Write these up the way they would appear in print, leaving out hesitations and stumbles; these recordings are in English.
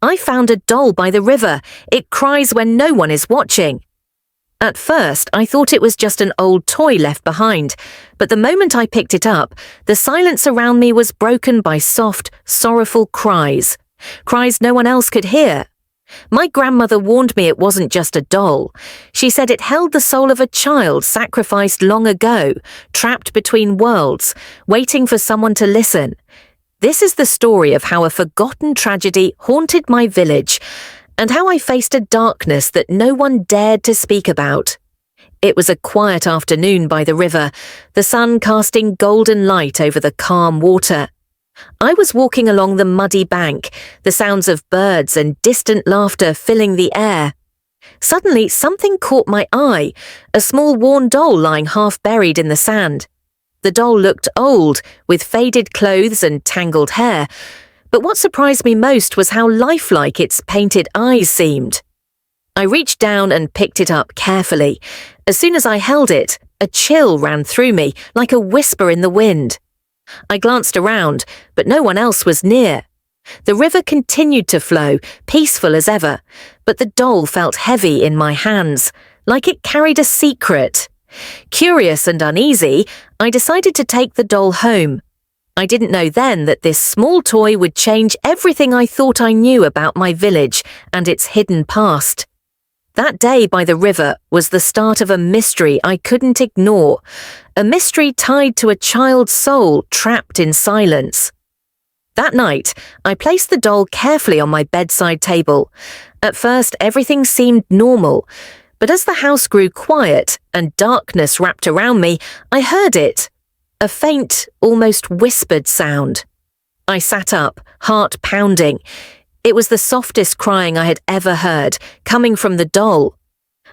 I found a doll by the river. It cries when no one is watching." At first, I thought it was just an old toy left behind, but the moment I picked it up, the silence around me was broken by soft, sorrowful cries. Cries no one else could hear. My grandmother warned me it wasn't just a doll. She said it held the soul of a child sacrificed long ago, trapped between worlds, waiting for someone to listen. This is the story of how a forgotten tragedy haunted my village, and how I faced a darkness that no one dared to speak about. It was a quiet afternoon by the river, the sun casting golden light over the calm water. I was walking along the muddy bank, the sounds of birds and distant laughter filling the air. Suddenly, something caught my eye, a small worn doll lying half buried in the sand. The doll looked old, with faded clothes and tangled hair, but what surprised me most was how lifelike its painted eyes seemed. I reached down and picked it up carefully. As soon as I held it, a chill ran through me, like a whisper in the wind. I glanced around, but no one else was near. The river continued to flow, peaceful as ever, but the doll felt heavy in my hands, like it carried a secret. Curious and uneasy, I decided to take the doll home. I didn't know then that this small toy would change everything I thought I knew about my village and its hidden past. That day by the river was the start of a mystery I couldn't ignore, a mystery tied to a child's soul trapped in silence. That night, I placed the doll carefully on my bedside table. At first, everything seemed normal, but as the house grew quiet and darkness wrapped around me, I heard it. A faint, almost whispered sound. I sat up, heart pounding. It was the softest crying I had ever heard, coming from the doll.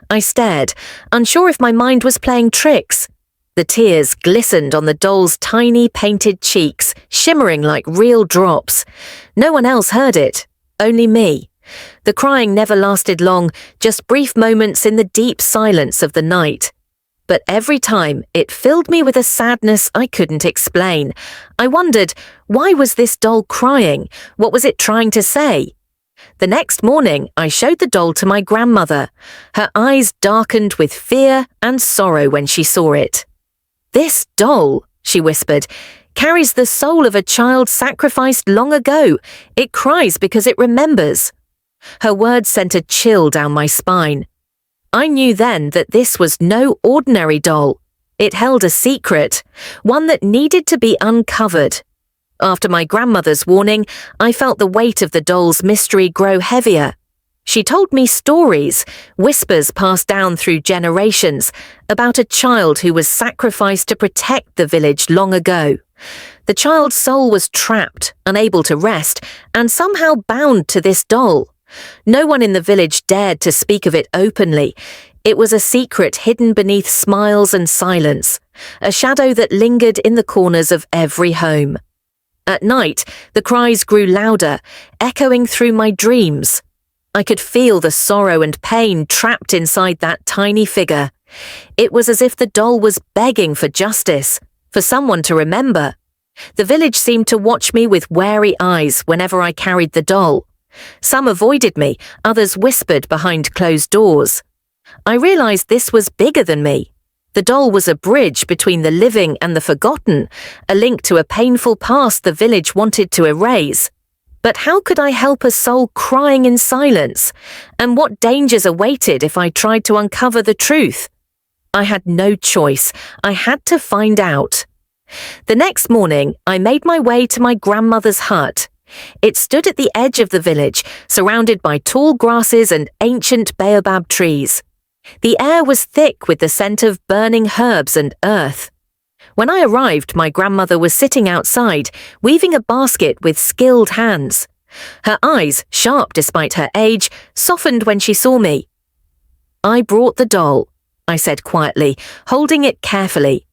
I stared, unsure if my mind was playing tricks. The tears glistened on the doll's tiny painted cheeks, shimmering like real drops. No one else heard it, only me. The crying never lasted long, just brief moments in the deep silence of the night. But every time, it filled me with a sadness I couldn't explain. I wondered, why was this doll crying? What was it trying to say? The next morning, I showed the doll to my grandmother. Her eyes darkened with fear and sorrow when she saw it. "This doll," she whispered, "carries the soul of a child sacrificed long ago. It cries because it remembers." Her words sent a chill down my spine. I knew then that this was no ordinary doll. It held a secret, one that needed to be uncovered. After my grandmother's warning, I felt the weight of the doll's mystery grow heavier. She told me stories, whispers passed down through generations, about a child who was sacrificed to protect the village long ago. The child's soul was trapped, unable to rest, and somehow bound to this doll. No one in the village dared to speak of it openly. It was a secret hidden beneath smiles and silence, a shadow that lingered in the corners of every home. At night, the cries grew louder, echoing through my dreams. I could feel the sorrow and pain trapped inside that tiny figure. It was as if the doll was begging for justice, for someone to remember. The village seemed to watch me with wary eyes whenever I carried the doll. Some avoided me, others whispered behind closed doors. I realized this was bigger than me. The doll was a bridge between the living and the forgotten, a link to a painful past the village wanted to erase. But how could I help a soul crying in silence? And what dangers awaited if I tried to uncover the truth? I had no choice. I had to find out. The next morning, I made my way to my grandmother's hut. It stood at the edge of the village, surrounded by tall grasses and ancient baobab trees. The air was thick with the scent of burning herbs and earth. When I arrived, my grandmother was sitting outside, weaving a basket with skilled hands. Her eyes, sharp despite her age, softened when she saw me. "I brought the doll," I said quietly, holding it carefully.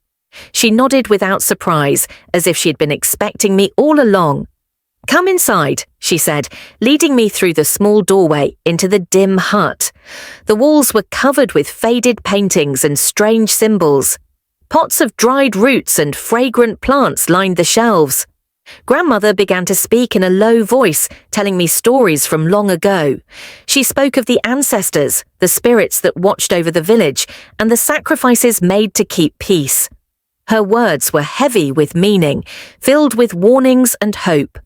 She nodded without surprise, as if she had been expecting me all along. "Come inside," she said, leading me through the small doorway into the dim hut. The walls were covered with faded paintings and strange symbols. Pots of dried roots and fragrant plants lined the shelves. Grandmother began to speak in a low voice, telling me stories from long ago. She spoke of the ancestors, the spirits that watched over the village, and the sacrifices made to keep peace. Her words were heavy with meaning, filled with warnings and hope.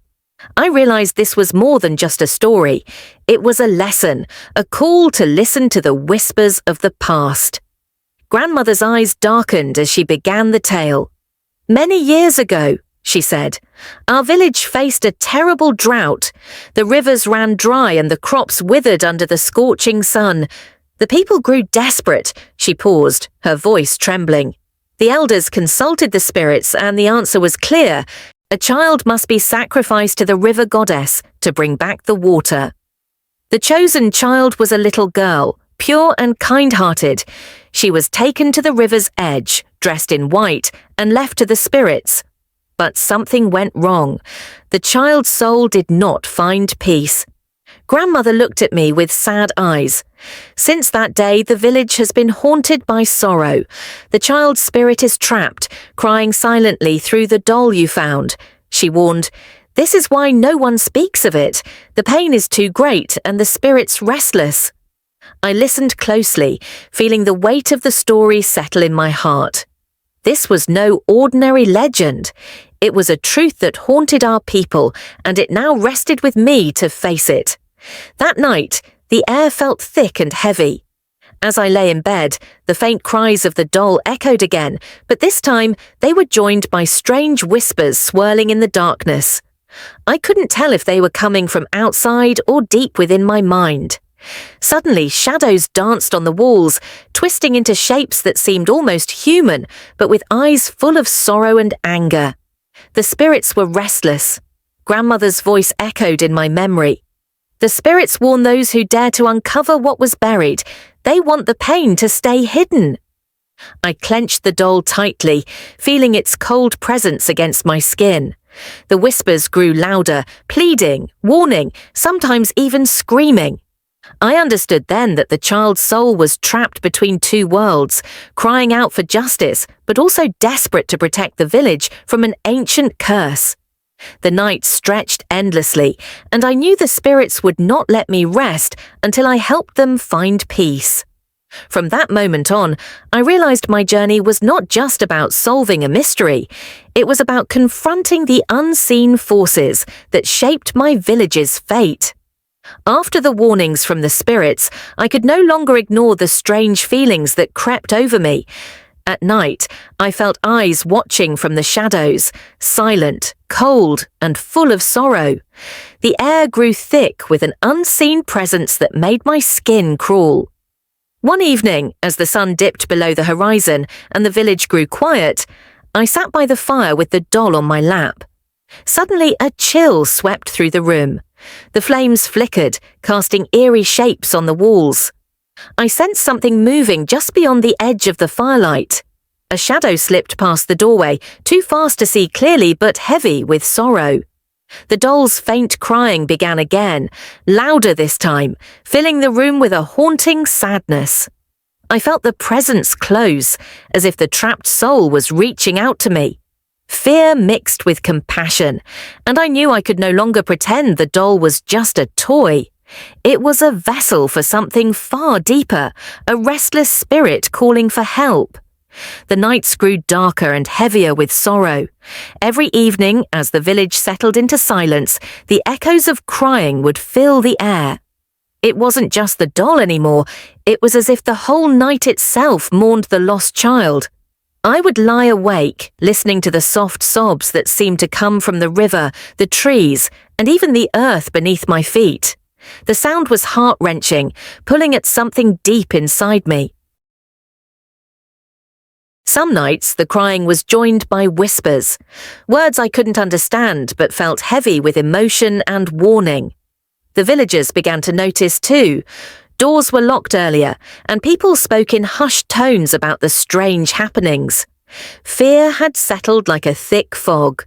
I realized this was more than just a story. It was a lesson, a call to listen to the whispers of the past. Grandmother's eyes darkened as she began the tale. "Many years ago," she said, "our village faced a terrible drought. The rivers ran dry and the crops withered under the scorching sun. The people grew desperate." She paused, her voice trembling. "The elders consulted the spirits and the answer was clear. A child must be sacrificed to the river goddess to bring back the water. The chosen child was a little girl, pure and kind-hearted. She was taken to the river's edge, dressed in white, and left to the spirits. But something went wrong. The child's soul did not find peace." Grandmother looked at me with sad eyes. "Since that day, the village has been haunted by sorrow. The child's spirit is trapped, crying silently through the doll you found," she warned. "This is why no one speaks of it. The pain is too great and the spirit's restless." I listened closely, feeling the weight of the story settle in my heart. This was no ordinary legend. It was a truth that haunted our people, and it now rested with me to face it. That night, the air felt thick and heavy. As I lay in bed, the faint cries of the doll echoed again, but this time they were joined by strange whispers swirling in the darkness. I couldn't tell if they were coming from outside or deep within my mind. Suddenly, shadows danced on the walls, twisting into shapes that seemed almost human, but with eyes full of sorrow and anger. The spirits were restless. Grandmother's voice echoed in my memory. "The spirits warn those who dare to uncover what was buried. They want the pain to stay hidden." I clenched the doll tightly, feeling its cold presence against my skin. The whispers grew louder, pleading, warning, sometimes even screaming. I understood then that the child's soul was trapped between two worlds, crying out for justice, but also desperate to protect the village from an ancient curse. The night stretched endlessly, and I knew the spirits would not let me rest until I helped them find peace. From that moment on, I realized my journey was not just about solving a mystery. It was about confronting the unseen forces that shaped my village's fate. After the warnings from the spirits, I could no longer ignore the strange feelings that crept over me. At night, I felt eyes watching from the shadows, silent, cold, and full of sorrow. The air grew thick with an unseen presence that made my skin crawl. One evening, as the sun dipped below the horizon and the village grew quiet, I sat by the fire with the doll on my lap. Suddenly, a chill swept through the room. The flames flickered, casting eerie shapes on the walls. I sensed something moving just beyond the edge of the firelight. A shadow slipped past the doorway, too fast to see clearly but heavy with sorrow. The doll's faint crying began again, louder this time, filling the room with a haunting sadness. I felt the presence close, as if the trapped soul was reaching out to me. Fear mixed with compassion, and I knew I could no longer pretend the doll was just a toy. It was a vessel for something far deeper, a restless spirit calling for help. The nights grew darker and heavier with sorrow. Every evening, as the village settled into silence, the echoes of crying would fill the air. It wasn't just the doll anymore, it was as if the whole night itself mourned the lost child. I would lie awake, listening to the soft sobs that seemed to come from the river, the trees, and even the earth beneath my feet. The sound was heart-wrenching, pulling at something deep inside me. Some nights, the crying was joined by whispers, words I couldn't understand but felt heavy with emotion and warning. The villagers began to notice too. Doors were locked earlier, and people spoke in hushed tones about the strange happenings. Fear had settled like a thick fog.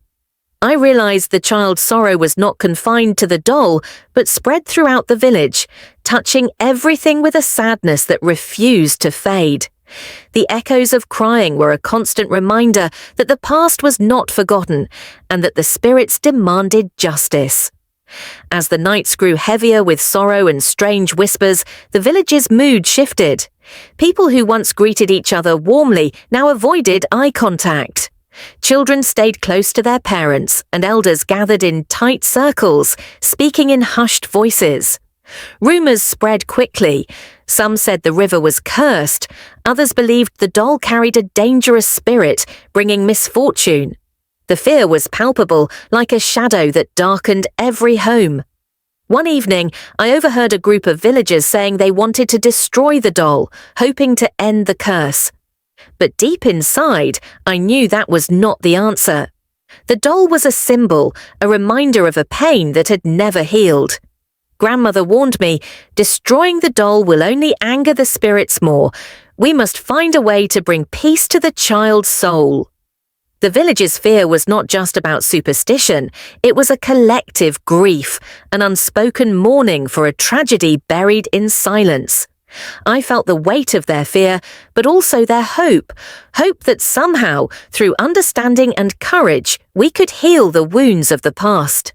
I realized the child's sorrow was not confined to the doll, but spread throughout the village, touching everything with a sadness that refused to fade. The echoes of crying were a constant reminder that the past was not forgotten and that the spirits demanded justice. As the nights grew heavier with sorrow and strange whispers, the village's mood shifted. People who once greeted each other warmly now avoided eye contact. Children stayed close to their parents, and elders gathered in tight circles, speaking in hushed voices. Rumors spread quickly. Some said the river was cursed. Others believed the doll carried a dangerous spirit, bringing misfortune. The fear was palpable, like a shadow that darkened every home. One evening, I overheard a group of villagers saying they wanted to destroy the doll, hoping to end the curse. But deep inside, I knew that was not the answer. The doll was a symbol, a reminder of a pain that had never healed. Grandmother warned me, destroying the doll will only anger the spirits more. We must find a way to bring peace to the child's soul. The village's fear was not just about superstition, it was a collective grief, an unspoken mourning for a tragedy buried in silence. I felt the weight of their fear, but also their hope that somehow, through understanding and courage, we could heal the wounds of the past.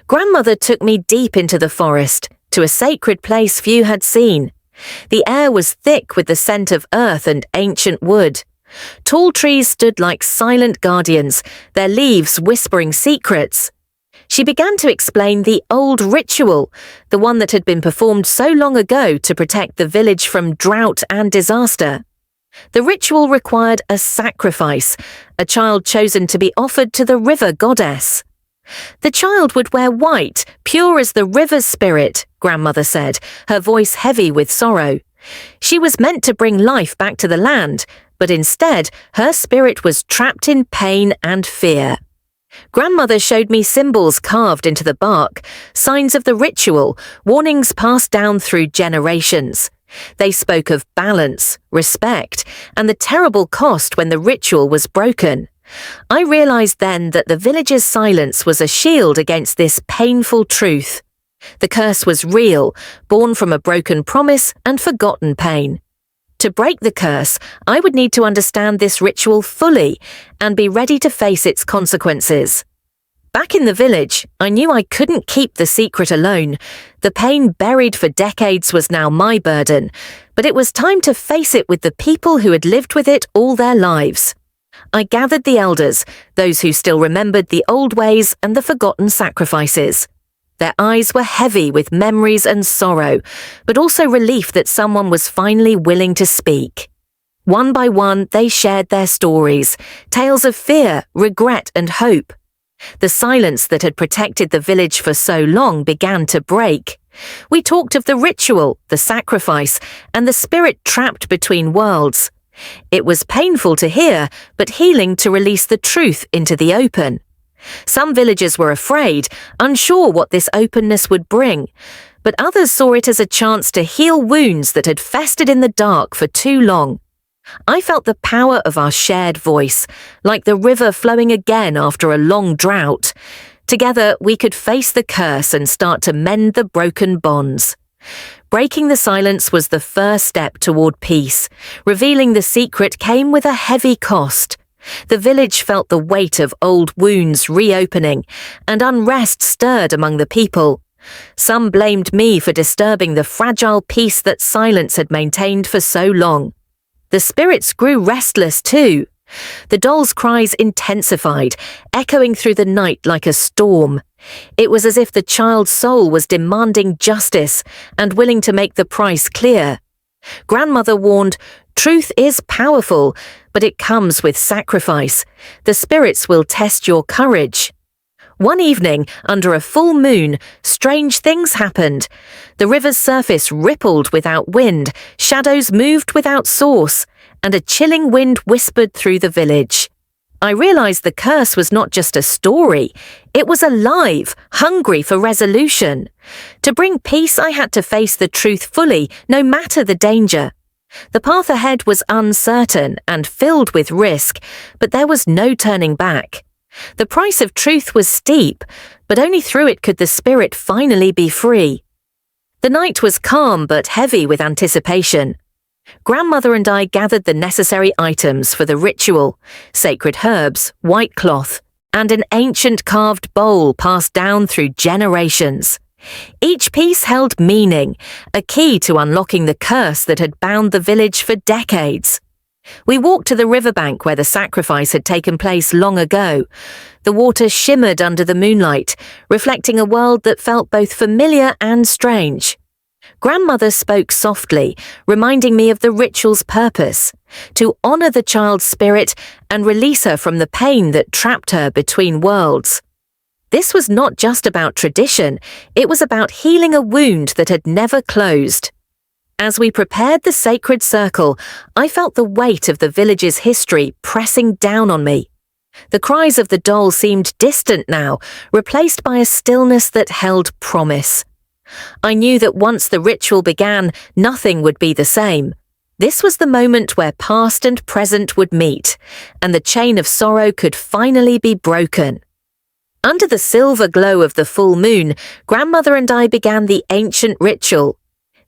Grandmother took me deep into the forest, to a sacred place few had seen. The air was thick with the scent of earth and ancient wood. Tall trees stood like silent guardians, their leaves whispering secrets. She began to explain the old ritual, the one that had been performed so long ago to protect the village from drought and disaster. The ritual required a sacrifice, a child chosen to be offered to the river goddess. The child would wear white, pure as the river's spirit, Grandmother said, her voice heavy with sorrow. She was meant to bring life back to the land, but instead, her spirit was trapped in pain and fear. Grandmother showed me symbols carved into the bark, signs of the ritual, warnings passed down through generations. They spoke of balance, respect, and the terrible cost when the ritual was broken. I realized then that the village's silence was a shield against this painful truth. The curse was real, born from a broken promise and forgotten pain. To break the curse, I would need to understand this ritual fully and be ready to face its consequences. Back in the village, I knew I couldn't keep the secret alone. The pain buried for decades was now my burden, but it was time to face it with the people who had lived with it all their lives. I gathered the elders, those who still remembered the old ways and the forgotten sacrifices. Their eyes were heavy with memories and sorrow, but also relief that someone was finally willing to speak. One by one, they shared their stories, tales of fear, regret, and hope. The silence that had protected the village for so long began to break. We talked of the ritual, the sacrifice, and the spirit trapped between worlds. It was painful to hear, but healing to release the truth into the open. Some villagers were afraid, unsure what this openness would bring, but others saw it as a chance to heal wounds that had festered in the dark for too long. I felt the power of our shared voice, like the river flowing again after a long drought. Together, we could face the curse and start to mend the broken bonds. Breaking the silence was the first step toward peace. Revealing the secret came with a heavy cost. The village felt the weight of old wounds reopening, and unrest stirred among the people. Some blamed me for disturbing the fragile peace that silence had maintained for so long. The spirits grew restless too. The doll's cries intensified, echoing through the night like a storm. It was as if the child's soul was demanding justice and willing to make the price clear. Grandmother warned, "Truth is powerful, but it comes with sacrifice. The spirits will test your courage." One evening, under a full moon, strange things happened. The river's surface rippled without wind, shadows moved without source, and a chilling wind whispered through the village. I realized the curse was not just a story. It was alive, hungry for resolution. To bring peace, I had to face the truth fully, no matter the danger. The path ahead was uncertain and filled with risk, but there was no turning back. The price of truth was steep, but only through it could the spirit finally be free. The night was calm but heavy with anticipation. Grandmother and I gathered the necessary items for the ritual: sacred herbs, white cloth, and an ancient carved bowl passed down through generations. Each piece held meaning, a key to unlocking the curse that had bound the village for decades. We walked to the riverbank where the sacrifice had taken place long ago. The water shimmered under the moonlight, reflecting a world that felt both familiar and strange. Grandmother spoke softly, reminding me of the ritual's purpose: to honor the child's spirit and release her from the pain that trapped her between worlds. This was not just about tradition, it was about healing a wound that had never closed. As we prepared the sacred circle, I felt the weight of the village's history pressing down on me. The cries of the doll seemed distant now, replaced by a stillness that held promise. I knew that once the ritual began, nothing would be the same. This was the moment where past and present would meet, and the chain of sorrow could finally be broken. Under the silver glow of the full moon, Grandmother and I began the ancient ritual.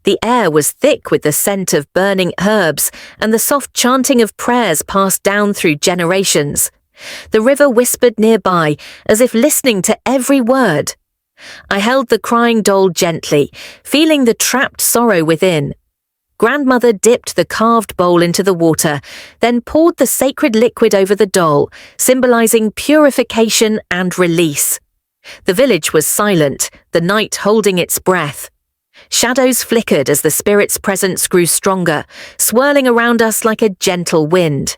The air was thick with the scent of burning herbs and the soft chanting of prayers passed down through generations. The river whispered nearby, as if listening to every word. I held the crying doll gently, feeling the trapped sorrow within. Grandmother dipped the carved bowl into the water, then poured the sacred liquid over the doll, symbolizing purification and release. The village was silent, the night holding its breath. Shadows flickered as the spirit's presence grew stronger, swirling around us like a gentle wind.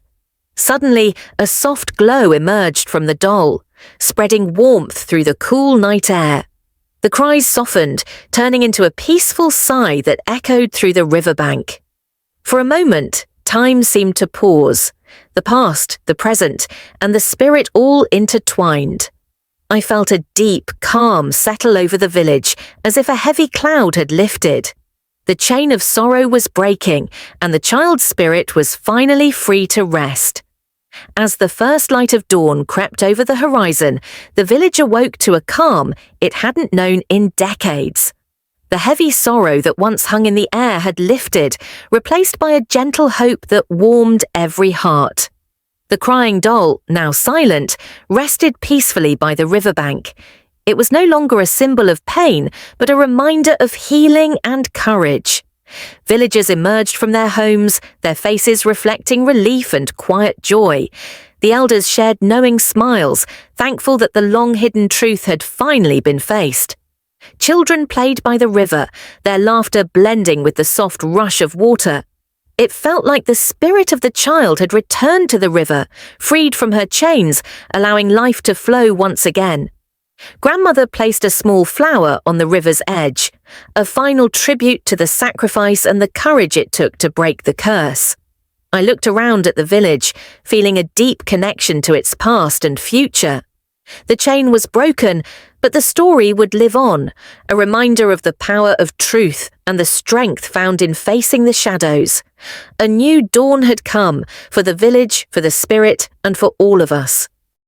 Suddenly, a soft glow emerged from the doll, spreading warmth through the cool night air. The cries softened, turning into a peaceful sigh that echoed through the riverbank. For a moment, time seemed to pause, the past, the present, and the spirit all intertwined. I felt a deep calm settle over the village, as if a heavy cloud had lifted. The chain of sorrow was breaking, and the child's spirit was finally free to rest. As the first light of dawn crept over the horizon, the village awoke to a calm it hadn't known in decades. The heavy sorrow that once hung in the air had lifted, replaced by a gentle hope that warmed every heart. The crying doll, now silent, rested peacefully by the riverbank. It was no longer a symbol of pain, but a reminder of healing and courage. Villagers emerged from their homes, their faces reflecting relief and quiet joy. The elders shared knowing smiles, thankful that the long-hidden truth had finally been faced. Children played by the river, their laughter blending with the soft rush of water. It felt like the spirit of the child had returned to the river, freed from her chains, allowing life to flow once again. Grandmother placed a small flower on the river's edge, a final tribute to the sacrifice and the courage it took to break the curse. I looked around at the village, feeling a deep connection to its past and future. The chain was broken, but the story would live on, a reminder of the power of truth and the strength found in facing the shadows. A new dawn had come, for the village, for the spirit, and for all of us.